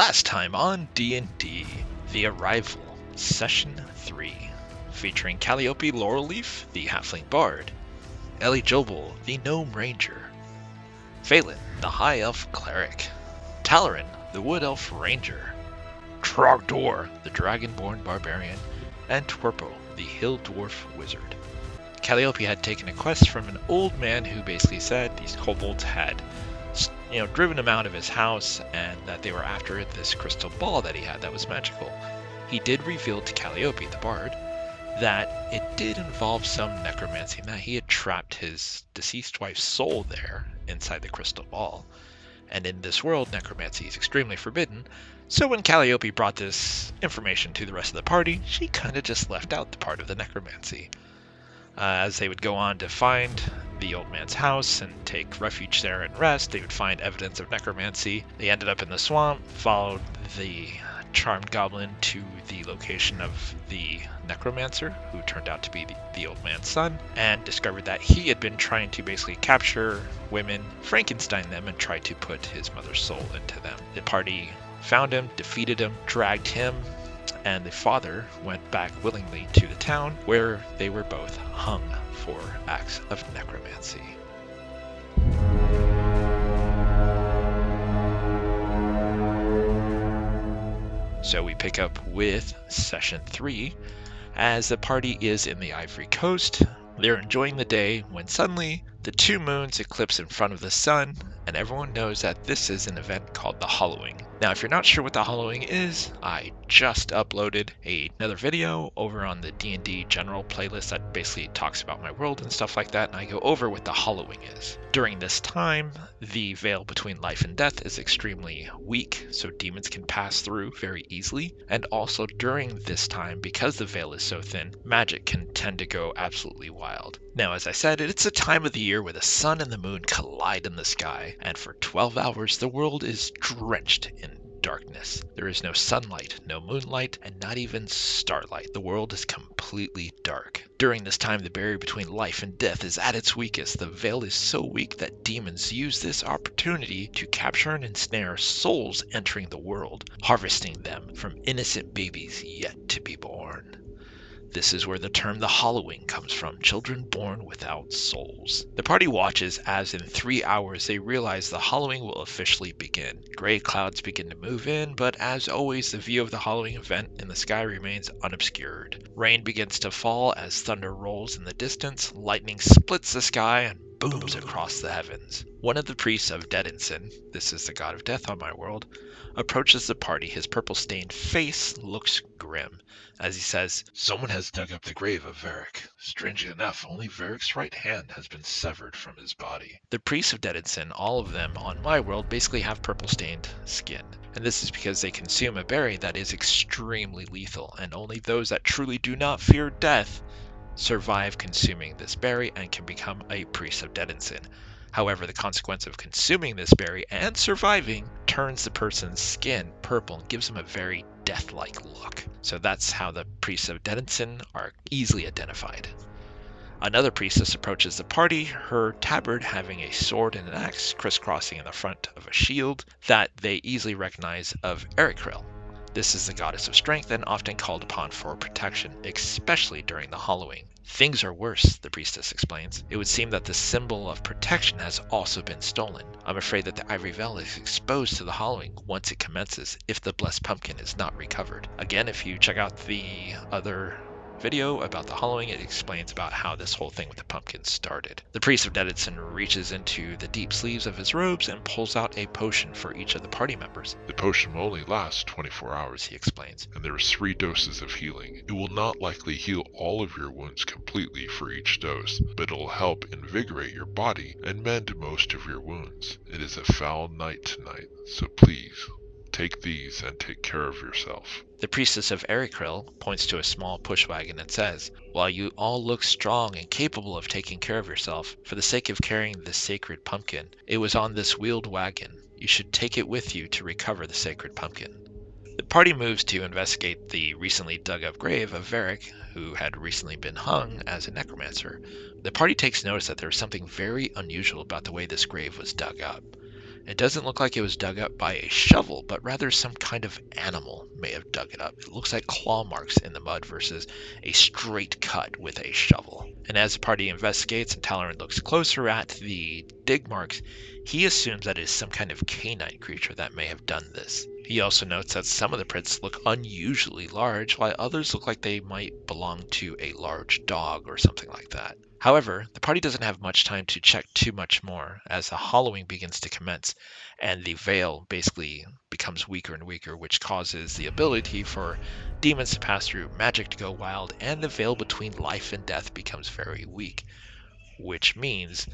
Last time on D&D, The Arrival, Session 3, featuring Calliope Laurelleaf, the Halfling Bard, Ellie Jobel, the Gnome Ranger, Phelan, the High Elf Cleric, Talaran, the Wood Elf Ranger, Trogdor, the Dragonborn Barbarian, and Twerpo, the Hill Dwarf Wizard. Calliope had taken a quest from an old man who basically said these kobolds had driven him out of his house and that they were after this crystal ball that he had that was magical. He did reveal to Calliope, the bard, that it did involve some necromancy, and that he had trapped his deceased wife's soul there inside the crystal ball. And in this world, necromancy is extremely forbidden, so when Calliope brought this information to the rest of the party, she kind of just left out the part of the necromancy. As they would go on to find the old man's house and take refuge there and rest, they would find evidence of necromancy. They ended up in the swamp, followed the charmed goblin to the location of the necromancer, who turned out to be the old man's son, and discovered that he had been trying to basically capture women, Frankenstein them, and try to put his mother's soul into them. The party found him, defeated him, dragged him, and the father went back willingly to the town, where they were both hung for acts of necromancy. So we pick up with Session 3, as the party is in the Ivory Coast. They're enjoying the day when suddenly the two moons eclipse in front of the sun, and everyone knows that this is an event called the Hollowing. Now, if you're not sure what the Hollowing is, I just uploaded another video over on the D&D general playlist that basically talks about my world and stuff like that, and I go over what the Hollowing is. During this time, the veil between life and death is extremely weak, so demons can pass through very easily. And also during this time, because the veil is so thin, magic can tend to go absolutely wild. Now, as I said, it's a time of the year where the sun and the moon collide in the sky, and for 12 hours the world is drenched in darkness. There is no sunlight, no moonlight, and not even starlight. The world is completely dark. During this time, the barrier between life and death is at its weakest. The veil is so weak that demons use this opportunity to capture and ensnare souls entering the world, harvesting them from innocent babies yet to be born. This is where the term the Hollowing comes from, children born without souls. The party watches as in 3 hours they realize the Hollowing will officially begin. Gray clouds begin to move in, but as always the view of the Hollowing event in the sky remains unobscured. Rain begins to fall as thunder rolls in the distance, lightning splits the sky and booms across the heavens. One of the priests of Dedinson, this is the god of death on my world, approaches the party. His purple-stained face looks grim as he says, "Someone has dug up the grave of Varric. Strangely enough, only Varric's right hand has been severed from his body." The priests of Dedinson, all of them on my world, basically have purple-stained skin. And this is because they consume a berry that is extremely lethal, and only those that truly do not fear death survive consuming this berry and can become a priest of Dedinson. However, the consequence of consuming this berry and surviving turns the person's skin purple and gives them a very death-like look. So that's how the priests of Dedinson are easily identified. Another priestess approaches the party, her tabard having a sword and an axe crisscrossing in the front of a shield that they easily recognize of Erikril. This is the goddess of strength and often called upon for protection, especially during the Hollowing. Things are worse, the priestess explains. It would seem that the symbol of protection has also been stolen. I'm afraid that the Ivory Veil is exposed to the Hollowing once it commences if the Blessed Pumpkin is not recovered. Again, if you check out the other video about the Hollowing, it explains about how this whole thing with the pumpkin started. The priest of Dedinson reaches into the deep sleeves of his robes and pulls out a potion for each of the party members. "The potion will only last 24 hours, He explains, and there are 3 doses of healing. It will not likely heal all of your wounds completely for each dose, but it will help invigorate your body and mend most of your wounds. It is a foul night tonight, so please take these and take care of yourself." The priestess of Erikril points to a small push wagon and says, "While you all look strong and capable of taking care of yourself, for the sake of carrying the sacred pumpkin, it was on this wheeled wagon. You should take it with you to recover the sacred pumpkin." The party moves to investigate the recently dug up grave of Varric, who had recently been hung as a necromancer. The party takes notice that there is something very unusual about the way this grave was dug up. It doesn't look like it was dug up by a shovel, but rather some kind of animal may have dug it up. It looks like claw marks in the mud versus a straight cut with a shovel. And as the party investigates and Talaran looks closer at the dig marks, he assumes that it is some kind of canine creature that may have done this. He also notes that some of the prints look unusually large, while others look like they might belong to a large dog or something like that. However, the party doesn't have much time to check too much more as the hollowing begins to commence and the veil basically becomes weaker and weaker, which causes the ability for demons to pass through, magic to go wild, and the veil between life and death becomes very weak, which means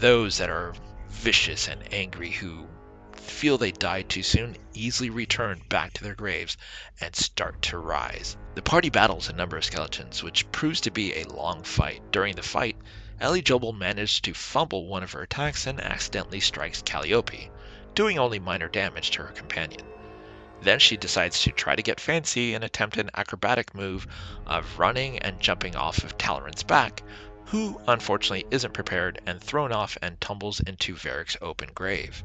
those that are vicious and angry who feel they died too soon easily return back to their graves and start to rise. The party battles a number of skeletons, which proves to be a long fight. During the fight, Ellie Jobel managed to fumble one of her attacks and accidentally strikes Calliope, doing only minor damage to her companion. Then she decides to try to get fancy and attempt an acrobatic move of running and jumping off of Talaran's back, who unfortunately isn't prepared and thrown off and tumbles into Varric's open grave.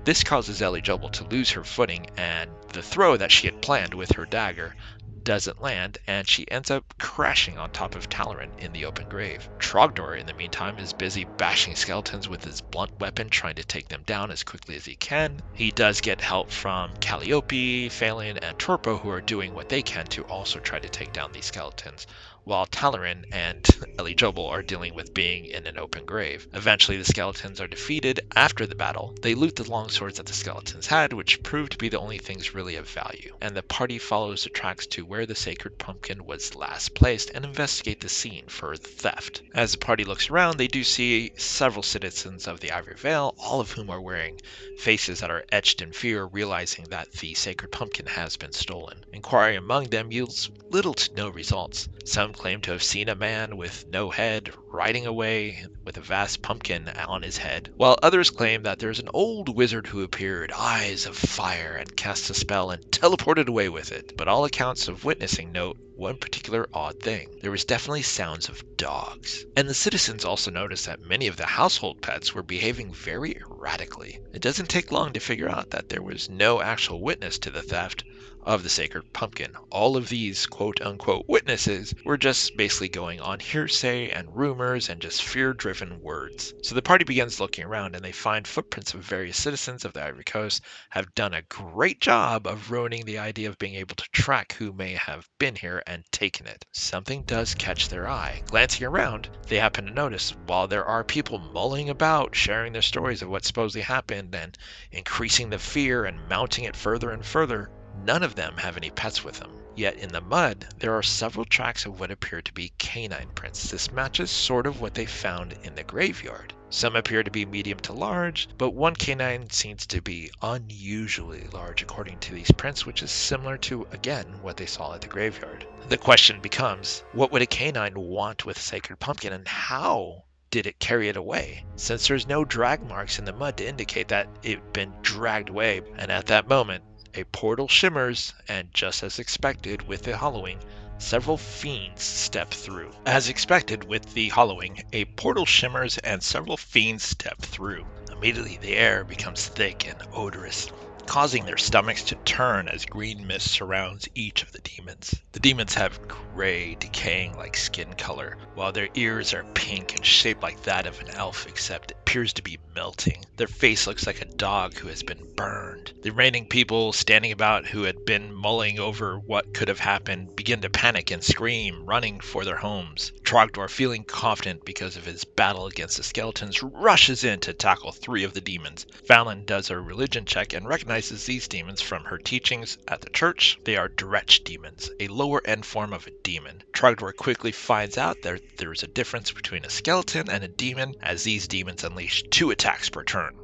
This causes Ellie Jobel to lose her footing, and the throw that she had planned with her dagger doesn't land, and she ends up crashing on top of Talaran in the open grave. Trogdor, in the meantime, is busy bashing skeletons with his blunt weapon, trying to take them down as quickly as he can. He does get help from Calliope, Phelan, and Torpo, who are doing what they can to also try to take down these skeletons, while Talaran and Ellie Jobel are dealing with being in an open grave. Eventually, the skeletons are defeated. After the battle, they loot the longswords that the skeletons had, which proved to be the only things really of value, and the party follows the tracks to where the sacred pumpkin was last placed and investigate the scene for theft. As the party looks around, they do see several citizens of the Ivory Vale, all of whom are wearing faces that are etched in fear, realizing that the sacred pumpkin has been stolen. Inquiry among them yields little to no results. Some claim to have seen a man with no head riding away with a vast pumpkin on his head, while others claim that there's an old wizard who appeared, eyes of fire, and cast a spell and teleported away with it. But all accounts of witnessing note one particular odd thing. There was definitely sounds of dogs. And the citizens also noticed that many of the household pets were behaving very erratically. It doesn't take long to figure out that there was no actual witness to the theft of the sacred pumpkin. All of these quote-unquote witnesses were just basically going on hearsay and rumors and just fear-driven words. So the party begins looking around, and they find footprints of various citizens of the Ivory Coast have done a great job of ruining the idea of being able to track who may have been here and taken it. Something does catch their eye. Glancing around, they happen to notice while there are people mulling about, sharing their stories of what supposedly happened and increasing the fear and mounting it further and further, none of them have any pets with them. Yet in the mud, there are several tracks of what appear to be canine prints. This matches sort of what they found in the graveyard. Some appear to be medium to large, but one canine seems to be unusually large according to these prints, which is similar to, again, what they saw at the graveyard. The question becomes, what would a canine want with a sacred pumpkin, and how did it carry it away? Since there's no drag marks in the mud to indicate that it had been dragged away, and at that moment, a portal shimmers, and just as expected with the hollowing, several fiends step through. As expected with the hollowing, a portal shimmers and several fiends step through. Immediately the air becomes thick and odorous, causing their stomachs to turn as green mist surrounds each of the demons. The demons have gray, decaying like skin color, while their ears are pink and shaped like that of an elf, except it appears to be melting. Their face looks like a dog who has been burned. The remaining people standing about who had been mulling over what could have happened begin to panic and scream, running for their homes. Trogdor, feeling confident because of his battle against the skeletons, rushes in to tackle 3 of the demons. Phelan does a religion check and recognizes these demons from her teachings at the church. They are Dretch demons, a lower end form of a demon. Trogdor quickly finds out that there is a difference between a skeleton and a demon, as these demons unleash 2 attacks per turn,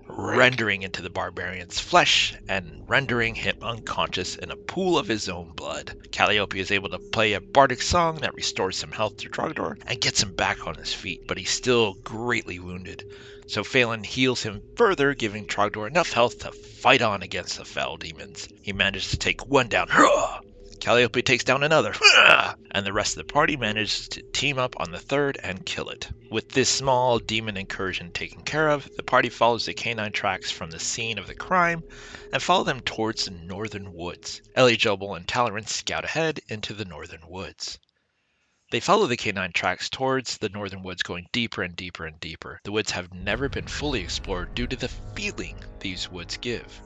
rendering into the barbarian's flesh and rendering him unconscious in a pool of his own blood. Calliope is able to play a bardic song that restores some health to Trogdor and gets him back on his feet, but he's still greatly wounded. So Phelan heals him further, giving Trogdor enough health to fight on against the foul demons. He manages to take one down, Calliope takes down another, and the rest of the party manages to team up on the third and kill it. With this small demon incursion taken care of, the party follows the canine tracks from the scene of the crime and follow them towards the northern woods. Ellie, Jobel, and Talaran scout ahead into the northern woods. They follow the canine tracks towards the northern woods, going deeper and deeper and deeper. The woods have never been fully explored due to the feeling these woods give.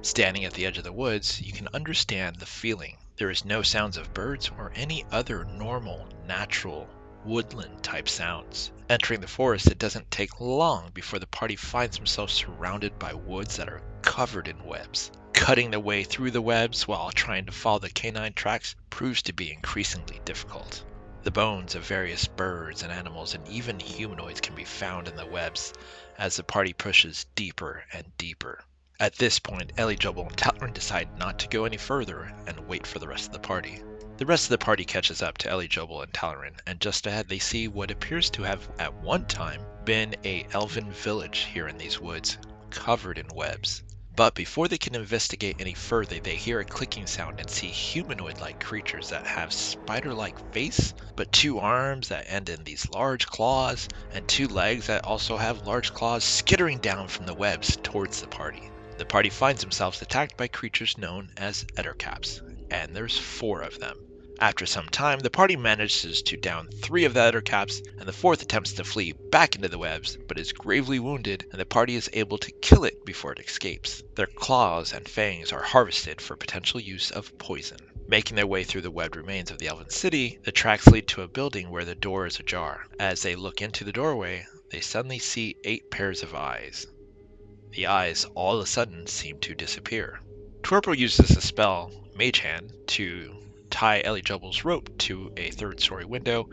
Standing at the edge of the woods, you can understand the feeling. There is no sounds of birds or any other normal, natural, woodland type sounds. Entering the forest, it doesn't take long before the party finds themselves surrounded by woods that are covered in webs. Cutting their way through the webs while trying to follow the canine tracks proves to be increasingly difficult. The bones of various birds and animals and even humanoids can be found in the webs as the party pushes deeper and deeper. At this point, Ellie, Jobel, and Talaran decide not to go any further and wait for the rest of the party. The rest of the party catches up to Ellie, Jobel, and Talaran, and just ahead they see what appears to have at one time been a elven village here in these woods, covered in webs. But before they can investigate any further, they hear a clicking sound and see humanoid-like creatures that have spider-like face, but 2 arms that end in these large claws, and 2 legs that also have large claws skittering down from the webs towards the party. The party finds themselves attacked by creatures known as Ettercaps, and there's 4 of them. After some time, the party manages to down 3 of the Ettercaps, and the 4th attempts to flee back into the webs, but is gravely wounded, and the party is able to kill it before it escapes. Their claws and fangs are harvested for potential use of poison. Making their way through the webbed remains of the elven city, the tracks lead to a building where the door is ajar. As they look into the doorway, they suddenly see 8 pairs of eyes. The eyes all of a sudden seem to disappear. Torpo uses a spell, Mage Hand, to tie Ellie, Jobel's rope to a 3rd-story window.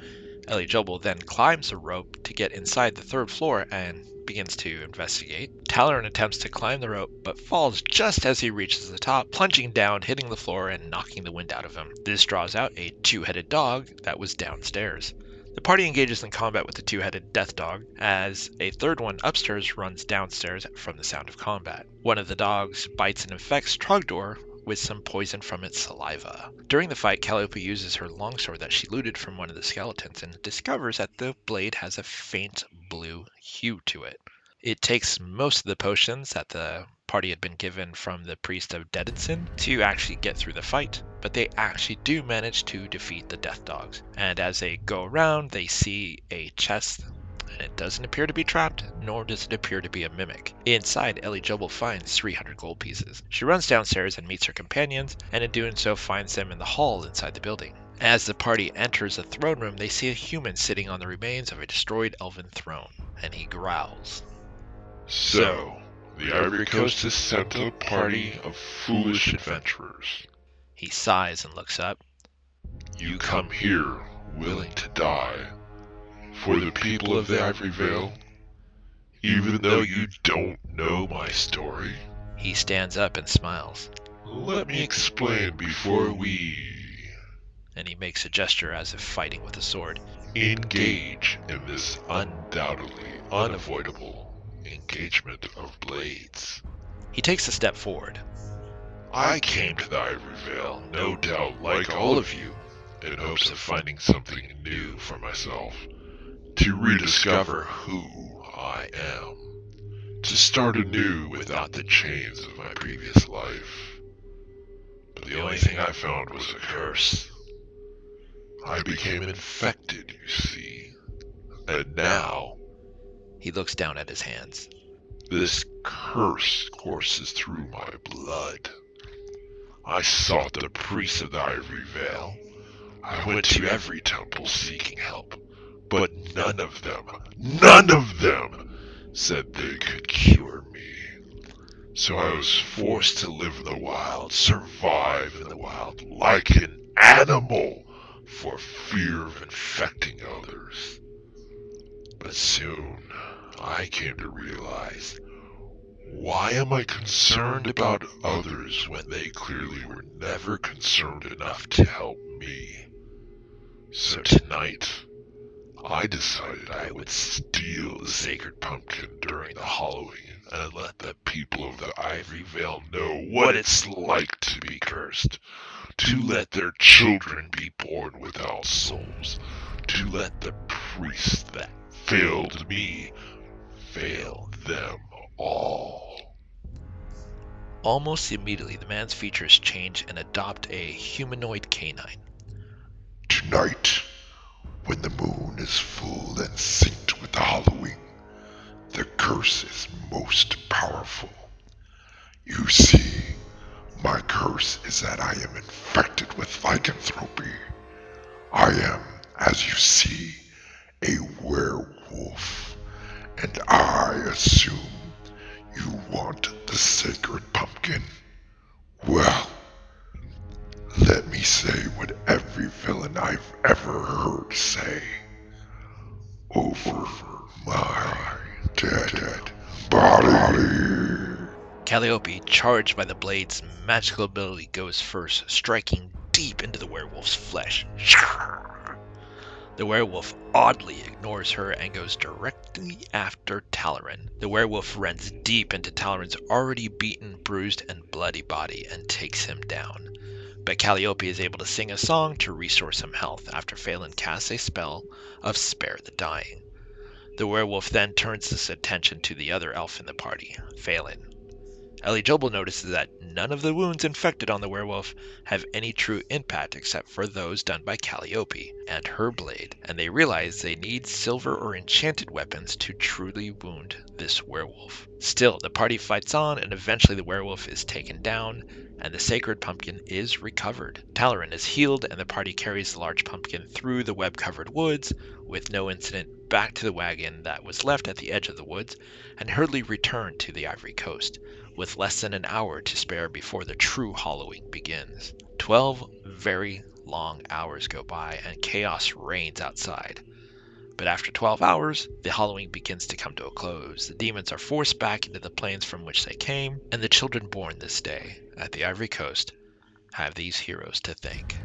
Ellie, Jobel then climbs the rope to get inside the 3rd floor and begins to investigate. Talaran attempts to climb the rope, but falls just as he reaches the top, plunging down, hitting the floor, and knocking the wind out of him. This draws out a 2-headed dog that was downstairs. The party engages in combat with the 2-headed death dog, as a 3rd one upstairs runs downstairs from the sound of combat. One of the dogs bites and infects Trogdor with some poison from its saliva. During the fight, Calliope uses her longsword that she looted from one of the skeletons and discovers that the blade has a faint blue hue to it. It takes most of the potions that the party had been given from the priest of Dedinson to actually get through the fight, but they actually do manage to defeat the death dogs. And as they go around, they see a chest, and it doesn't appear to be trapped, nor does it appear to be a mimic. Inside, Ellie, Jobel finds 300 gold pieces. She runs downstairs and meets her companions, and in doing so finds them in the hall inside the building. As the party enters the throne room, they see a human sitting on the remains of a destroyed elven throne, and he growls. So, the Ivory Coast has sent a party of foolish adventurers. He sighs and looks up. You come here willing to die for the people of the Ivory Vale, even though you don't know my story. He stands up and smiles. Let me explain before we... And he makes a gesture as if fighting with a sword. Engage in this undoubtedly unavoidable engagement of blades. He takes a step forward. I came to the Ivory Vale, no doubt like all of you, in hopes of finding something new for myself, to rediscover who I am, to start anew without the chains of my previous life. But the only thing I found was a curse. I became infected, you see, and now... He looks down at his hands. This curse courses through my blood. I sought the priests of the Ivory Vale. I went to every temple seeking help, but none of them said they could cure me. So I was forced to live in the wild, survive in the wild, like an animal, for fear of infecting others. But soon, I came to realize, why am I concerned about others when they clearly were never concerned enough to help me? So tonight, I decided I would steal the sacred pumpkin during the Halloween and let the people of the Ivory Vale know what it's like to be cursed. To let their children be born without souls. To let the priests that failed me fail them all. Almost immediately, the man's features change and adopt a humanoid canine. Tonight, when the moon is full and synced with the Halloween, the curse is most powerful. You see, my curse is that I am infected with lycanthropy. I am, as you see, a werewolf, and I assume you want the sacred pumpkin. Well, let me say what every villain I've ever heard say. Over my dead body. Calliope, charged by the blade's magical ability, goes first, striking deep into the werewolf's flesh. The werewolf oddly ignores her and goes directly after Talaran. The werewolf runs deep into Talaran's already beaten, bruised, and bloody body and takes him down. But Calliope is able to sing a song to restore some health after Phelan casts a spell of Spare the Dying. The werewolf then turns his attention to the other elf in the party, Phelan. Ellie Jobel notices that none of the wounds inflicted on the werewolf have any true impact except for those done by Calliope and her blade, and they realize they need silver or enchanted weapons to truly wound this werewolf. Still, the party fights on, and eventually the werewolf is taken down, and the sacred pumpkin is recovered. Talaran is healed, and the party carries the large pumpkin through the web-covered woods with no incident back to the wagon that was left at the edge of the woods, and hurriedly return to the Ivory Coast, with less than an hour to spare before the true Halloween begins. 12 very long hours go by and chaos reigns outside. But after 12 hours, the Halloween begins to come to a close. The demons are forced back into the plains from which they came, and the children born this day at the Ivory Coast have these heroes to thank.